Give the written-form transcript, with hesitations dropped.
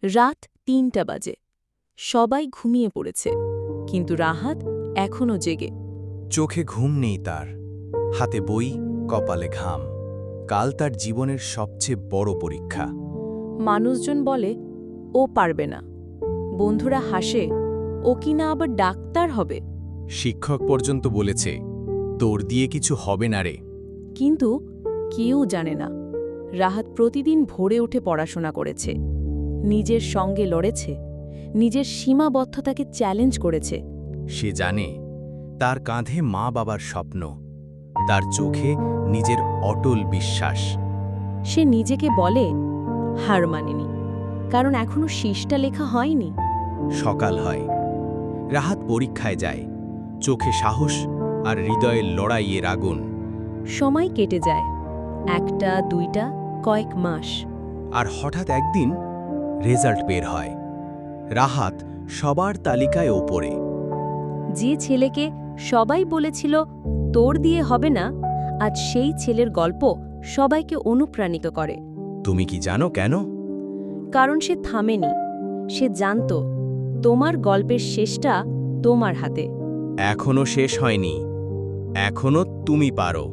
রাত ৩টা বাজে। সবাই ঘুমিয়ে পড়েছে, কিন্তু রাহাত এখনও জেগে। চোখে ঘুম নেই তার, হাতে বই, কপালে ঘাম। কাল তার জীবনের সবচেয়ে বড় পরীক্ষা। মানুষজন বলে ও পারবে না, বন্ধুরা হাসে ও কিনা আবার ডাক্তার হবে। শিক্ষক পর্যন্ত বলেছে, তোর দিয়ে কিছু হবে না রে। কিন্তু কেউ জানে না, রাহাত প্রতিদিন ভোরে উঠে পড়াশোনা করেছে, নিজের সঙ্গে লড়েছে, নিজের সীমাবদ্ধতাকে চ্যালেঞ্জ করেছে। সে জানে তার কাঁধে মা বাবার স্বপ্ন, তার চোখে নিজের অটল বিশ্বাস। সে নিজেকে বলে হার মানেনি, কারণ এখনো শেষটা লেখা হয়নি। সকাল হয়, রাহাত পরীক্ষায় যায়, চোখে সাহস আর হৃদয়ের লড়াইয়ের আগুন। সময় কেটে যায়, 1টা 2টা, কয়েক মাস। আর হঠাৎ একদিন রেজাল্ট বের হয়। রাহাত সবার তালিকায় ওপরে। যে ছেলেকে সবাই বলেছিল তোর দিয়ে হবে না, আজ সেই ছেলের গল্প সবাইকে অনুপ্রাণিত করে। তুমি কি জানো কেন? কারণ সে থামেনি, সে জানত তোমার গল্পের শেষটা তোমার হাতে। এখনো শেষ হয়নি, এখনো তুমি পারো।